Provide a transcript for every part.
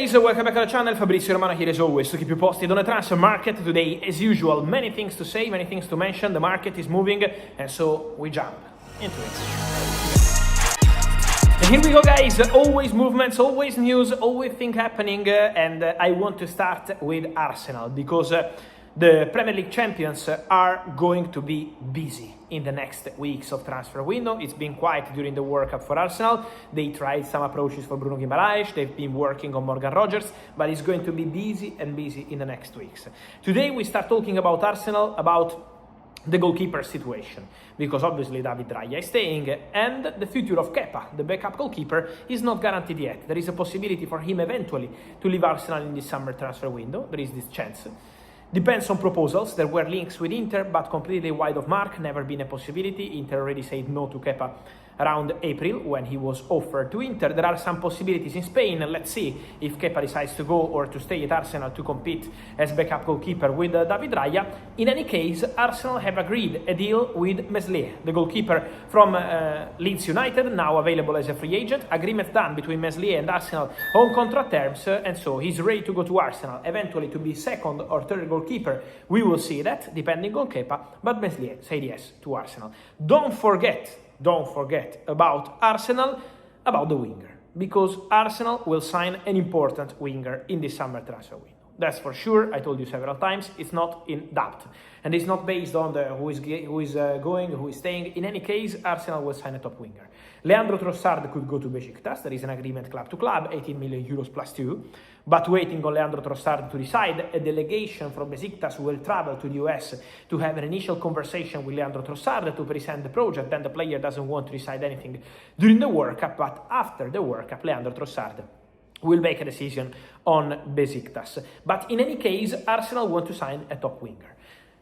guys, welcome back to the channel. Fabrizio Romano here as always to keep you posted on the transfer market. Today, as usual, many things to say, many things to mention. The market is moving, and so we jump into it. And here we go, guys. Always movements, always news, always things happening. And I want to start with Arsenal because the Premier League champions are going to be busy in the next weeks of transfer window. It's been quiet during the World Cup for Arsenal. They tried some approaches for Bruno Guimaraes. They've been working on Morgan Rogers, but it's going to be busy and busy in the next weeks. Today we start talking about Arsenal, about the goalkeeper situation, because obviously David Raya is staying, and the future of Kepa, the backup goalkeeper, is not guaranteed yet. There is a possibility for him eventually to leave Arsenal in this summer transfer window. There is this chance. Depends on proposals. There were links with Inter, but completely wide of mark, never been a possibility. Inter already said no to Kepa around April when he was offered to Inter. There are some possibilities in Spain. Let's see if Kepa decides to go or to stay at Arsenal to compete as backup goalkeeper with David Raya. In any case, Arsenal have agreed a deal with Meslier, the goalkeeper from Leeds United, now available as a free agent. Agreement done between Meslier and Arsenal on contract terms, and so he's ready to go to Arsenal, eventually to be second or third goalkeeper. We will see that, depending on Kepa, but Meslier said yes to Arsenal. Don't forget about Arsenal, about the winger, because Arsenal will sign an important winger in this summer transfer window. That's for sure. I told you several times, it's not in doubt. And it's not based on who is going, who is staying. In any case, Arsenal will sign a top winger. Leandro Trossard could go to Besiktas. There is an agreement club to club, 18 million euros plus 2. But waiting on Leandro Trossard to decide, a delegation from Besiktas will travel to the US to have an initial conversation with Leandro Trossard to present the project. Then the player doesn't want to decide anything during the World Cup, but after the World Cup, Leandro Trossard will make a decision on Besiktas. But in any case, Arsenal want to sign a top winger.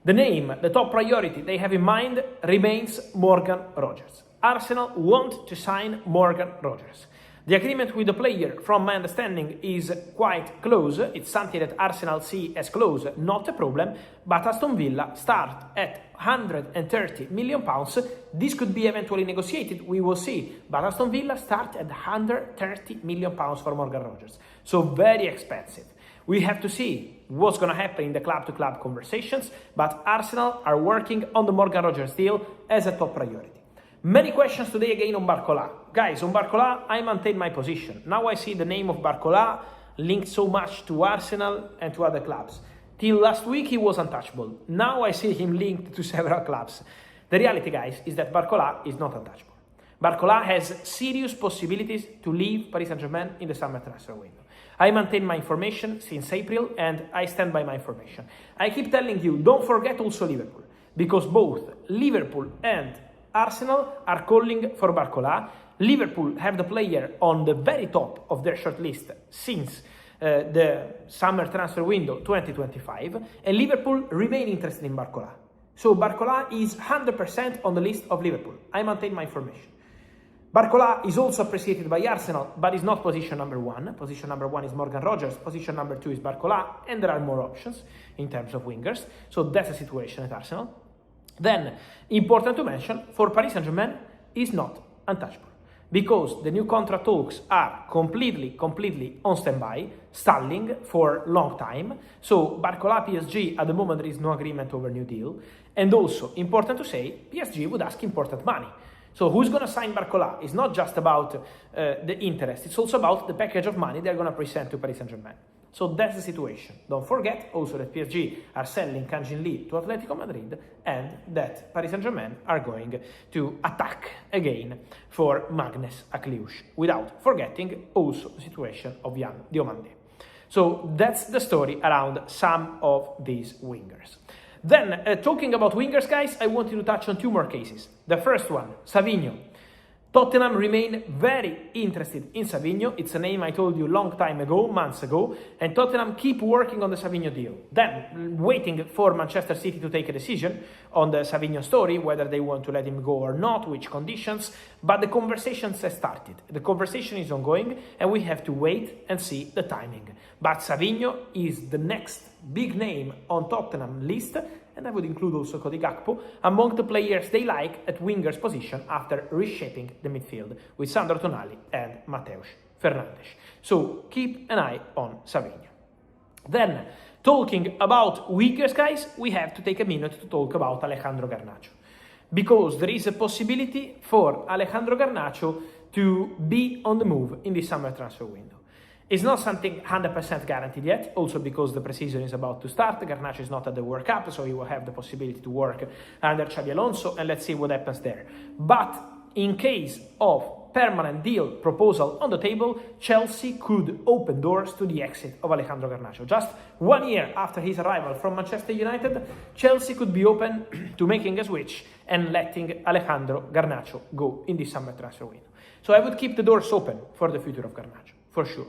The name, the top priority they have in mind remains Morgan Rogers. Arsenal want to sign Morgan Rogers. The agreement with the player, from my understanding, is quite close. It's something that Arsenal see as close, not a problem, but Aston Villa start at 130 million pounds. This could be eventually negotiated, we will see, but Aston Villa start at 130 million pounds for Morgan Rogers. So very expensive. We have to see what's going to happen in the club-to-club conversations, but Arsenal are working on the Morgan Rogers deal as a top priority. Many questions today again on Barcola. Guys, on Barcola, I maintain my position. Now I see the name of Barcola linked so much to Arsenal and to other clubs. Till last week, he was untouchable. Now I see him linked to several clubs. The reality, guys, is that Barcola is not untouchable. Barcola has serious possibilities to leave Paris Saint-Germain in the summer transfer window. I maintain my information since April, and I stand by my information. I keep telling you, don't forget also Liverpool, because both Liverpool and Arsenal are calling for Barcola. Liverpool have the player on the very top of their shortlist since the summer transfer window 2025, and Liverpool remain interested in Barcola. So Barcola is 100% on the list of Liverpool. I maintain my information. Barcola is also appreciated by Arsenal, but is not position number one. Position number one is Morgan Rogers. Position number two is Barcola, and there are more options in terms of wingers. So that's the situation at Arsenal. Then, important to mention, for Paris Saint-Germain is not untouchable, because the new contract talks are completely on standby, stalling for long time. So Barcola PSG, at the moment there is no agreement over new deal. And also, important to say, PSG would ask important money. So who's going to sign Barcola? It's not just about the interest, it's also about the package of money they're going to present to Paris Saint-Germain. So that's the situation. Don't forget also that PSG are selling Kang-in Lee to Atletico Madrid, and that Paris Saint-Germain are going to attack again for Magnus Akliush, without forgetting also the situation of Yann Diomande. So that's the story around some of these wingers. Then, talking about wingers, guys, I wanted to touch on two more cases. The first one, Savinho. Tottenham remain very interested in Savinho. It's a name I told you long time ago, months ago, and Tottenham keep working on the Savinho deal. Then, waiting for Manchester City to take a decision on the Savinho story, whether they want to let him go or not, which conditions, but the conversations have started. The conversation is ongoing, and we have to wait and see the timing. But Savinho is the next big name on Tottenham list, and I would include also Cody Gakpo, among the players they like at winger's position after reshaping the midfield with Sandro Tonali and Mateusz Fernandes. So keep an eye on Savinho. Then, talking about weakers, guys, we have to take a minute to talk about Alejandro Garnacho. Because there is a possibility for Alejandro Garnacho to be on the move in the summer transfer window. It's not something 100% guaranteed yet, also because the preseason is about to start. Garnacho is not at the World Cup, so he will have the possibility to work under Xabi Alonso, and let's see what happens there. But in case of permanent deal proposal on the table, Chelsea could open doors to the exit of Alejandro Garnacho. Just 1 year after his arrival from Manchester United, Chelsea could be open to making a switch and letting Alejandro Garnacho go in the summer transfer window. So I would keep the doors open for the future of Garnacho, for sure.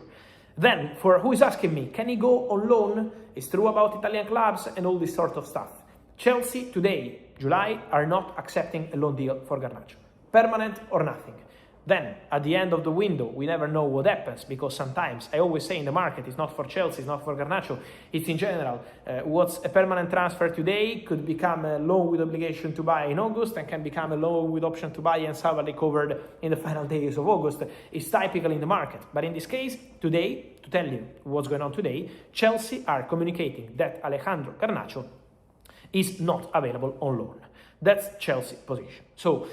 Then, for who is asking me, can he go on loan? It's true about Italian clubs and all this sort of stuff. Chelsea today, July, are not accepting a loan deal for Garnacho. Permanent or nothing. Then, at the end of the window, we never know what happens, because sometimes, I always say in the market, it's not for Chelsea, it's not for Garnacho, it's in general. What's a permanent transfer today could become a loan with obligation to buy in August, and can become a loan with option to buy and salary covered in the final days of August. It's typical in the market. But in this case, today, to tell you what's going on today, Chelsea are communicating that Alejandro Garnacho is not available on loan. That's Chelsea's position. So,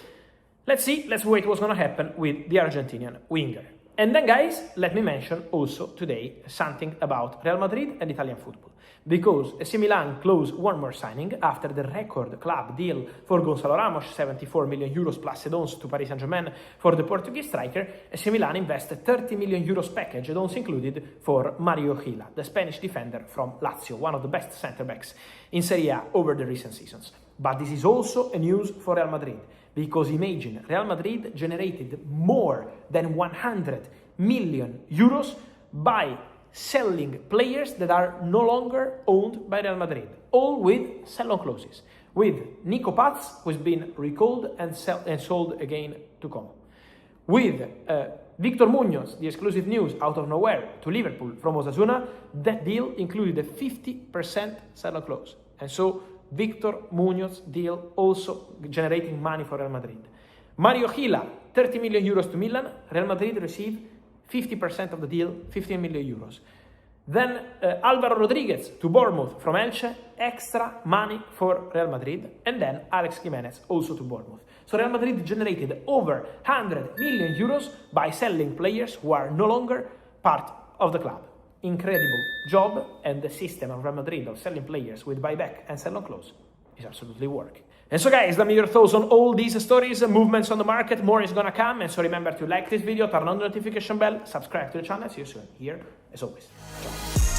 let's see, let's wait what's going to happen with the Argentinian winger. And then, guys, let me mention also today something about Real Madrid and Italian football. Because AC Milan closed one more signing after the record club deal for Gonzalo Ramos, 74 million euros plus add-ons to Paris Saint-Germain for the Portuguese striker. AC Milan invested 30 million euros package, add-ons included, for Mario Gila, the Spanish defender from Lazio, one of the best centre-backs in Serie A over the recent seasons. But this is also a news for Real Madrid. Because imagine, Real Madrid generated more than 100 million euros by selling players that are no longer owned by Real Madrid, all with sell-on clauses. With Nico Paz, who's been recalled and sold again to Como. With Victor Munoz, the exclusive news out of nowhere to Liverpool from Osasuna, that deal included a 50% sell-on clause. And so Victor Munoz deal also generating money for Real Madrid. Mario Gila, 30 million euros to Milan. Real Madrid received 50% of the deal, 15 million euros. Then Álvaro Rodriguez to Bournemouth from Elche, extra money for Real Madrid. And then Alex Jimenez also to Bournemouth. So Real Madrid generated over 100 million euros by selling players who are no longer part of the club. Incredible job, and the system of Real Madrid of selling players with buyback and sell-on clause is absolutely working. And so, guys, let me your thoughts on all these stories, movements on the market. More is gonna come, and so remember to like this video, turn on the notification bell, subscribe to the channel. See you soon here, as always. Ciao.